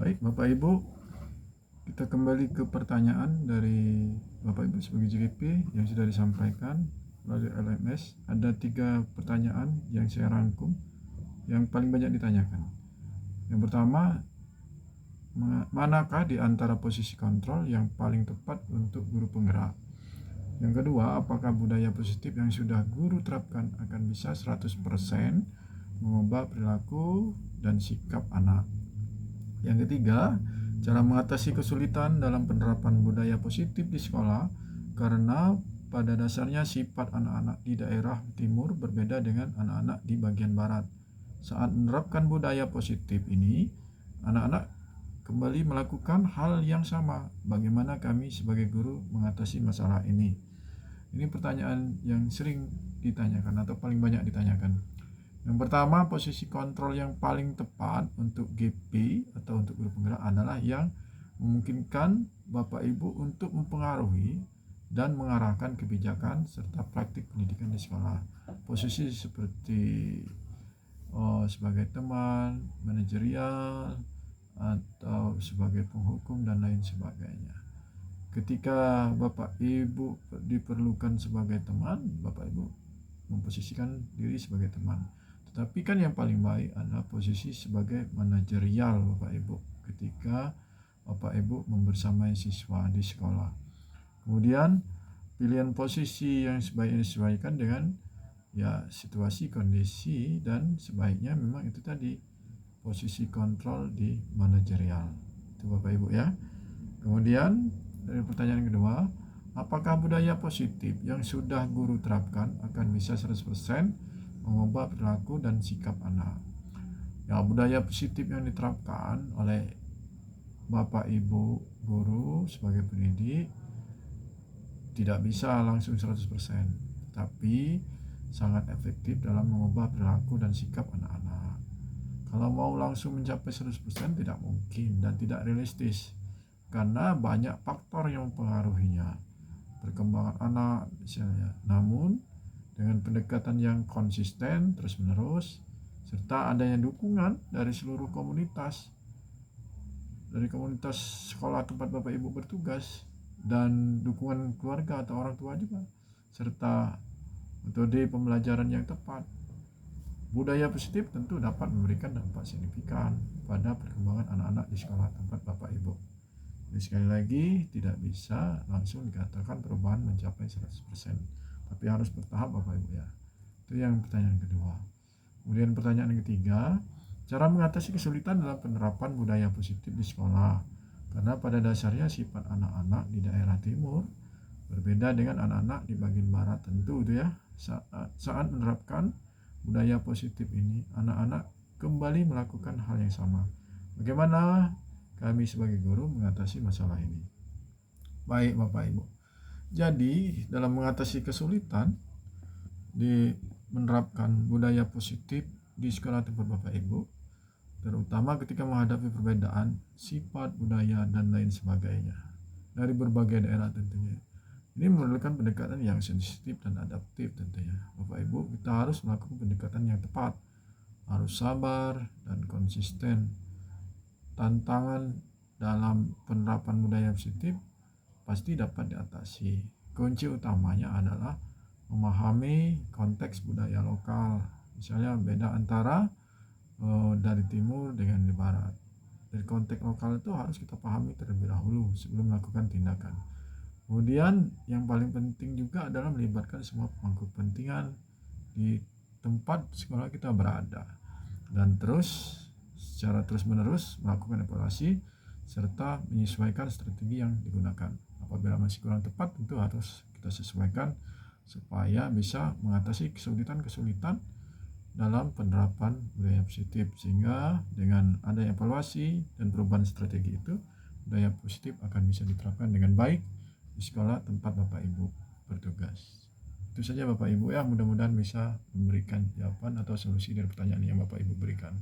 Baik, Bapak Ibu, kita kembali ke pertanyaan dari Bapak Ibu sebagai JGP yang sudah disampaikan melalui LMS. Ada 3 pertanyaan yang saya rangkum yang paling banyak ditanyakan. Yang pertama, manakah di antara posisi kontrol yang paling tepat untuk guru penggerak? Yang kedua, apakah budaya positif yang sudah guru terapkan akan bisa 100% mengubah perilaku dan sikap anak? Yang ketiga, cara mengatasi kesulitan dalam penerapan budaya positif di sekolah karena pada dasarnya sifat anak-anak di daerah timur berbeda dengan anak-anak di bagian barat. Saat menerapkan budaya positif ini, anak-anak kembali melakukan hal yang sama. Bagaimana kami sebagai guru mengatasi masalah ini? Ini pertanyaan yang sering ditanyakan atau paling banyak ditanyakan. Yang pertama, posisi kontrol yang paling tepat untuk GP atau untuk guru penggerak adalah yang memungkinkan Bapak Ibu untuk mempengaruhi dan mengarahkan kebijakan serta praktik pendidikan di sekolah. Posisi seperti sebagai teman, manajerial, atau sebagai penghukum dan lain sebagainya. Ketika Bapak Ibu diperlukan sebagai teman, Bapak Ibu memposisikan diri sebagai teman. Tetapi kan yang paling baik adalah posisi sebagai manajerial Bapak Ibu ketika Bapak Ibu membersamai siswa di sekolah. Kemudian pilihan posisi yang sebaiknya disesuaikan dengan situasi, kondisi, dan sebaiknya memang itu tadi posisi kontrol di manajerial. Itu Bapak Ibu ya. Kemudian dari pertanyaan kedua, apakah budaya positif yang sudah guru terapkan akan bisa 100% mengubah perilaku dan sikap anak? Ya, budaya positif yang diterapkan oleh Bapak Ibu guru sebagai pendidik tidak bisa langsung 100%, tapi sangat efektif dalam mengubah perilaku dan sikap anak-anak. Kalau mau langsung mencapai 100% tidak mungkin dan tidak realistis karena banyak faktor yang mempengaruhinya. Perkembangan anak misalnya. Namun dengan pendekatan yang konsisten terus-menerus serta adanya dukungan dari seluruh komunitas, dari komunitas sekolah tempat Bapak Ibu bertugas dan dukungan keluarga atau orang tua juga, serta metode pembelajaran yang tepat, budaya positif tentu dapat memberikan dampak signifikan pada perkembangan anak-anak di sekolah tempat Bapak Ibu. Jadi sekali lagi tidak bisa langsung dikatakan perubahan mencapai 100%, tapi harus bertahap Bapak Ibu ya. Itu yang pertanyaan kedua. Kemudian pertanyaan yang ketiga, cara mengatasi kesulitan dalam penerapan budaya positif di sekolah. Karena pada dasarnya sifat anak-anak di daerah timur berbeda dengan anak-anak di bagian barat tentu itu ya. Saat menerapkan budaya positif ini, anak-anak kembali melakukan hal yang sama. Bagaimana kami sebagai guru mengatasi masalah ini? Baik Bapak Ibu. Jadi dalam mengatasi kesulitan di menerapkan budaya positif di sekolah tempat Bapak Ibu, terutama ketika menghadapi perbedaan sifat, budaya, dan lain sebagainya dari berbagai daerah tentunya. Ini memerlukan pendekatan yang sensitif dan adaptif tentunya. Bapak Ibu, kita harus melakukan pendekatan yang tepat, harus sabar dan konsisten. Tantangan dalam penerapan budaya positif pasti dapat diatasi. Kunci utamanya adalah memahami konteks budaya lokal. Misalnya beda antara dari timur dengan di barat. Dari konteks lokal itu harus kita pahami terlebih dahulu sebelum melakukan tindakan. Kemudian yang paling penting juga adalah melibatkan semua pemangku kepentingan di tempat sekolah kita berada, dan terus secara terus-menerus melakukan evaluasi serta menyesuaikan strategi yang digunakan. Apabila masih kurang tepat, tentu harus kita sesuaikan supaya bisa mengatasi kesulitan-kesulitan dalam penerapan budaya positif, sehingga dengan ada evaluasi dan perubahan strategi itu, budaya positif akan bisa diterapkan dengan baik di sekolah tempat Bapak Ibu bertugas. Itu saja Bapak Ibu ya, mudah-mudahan bisa memberikan jawaban atau solusi dari pertanyaan yang Bapak Ibu berikan.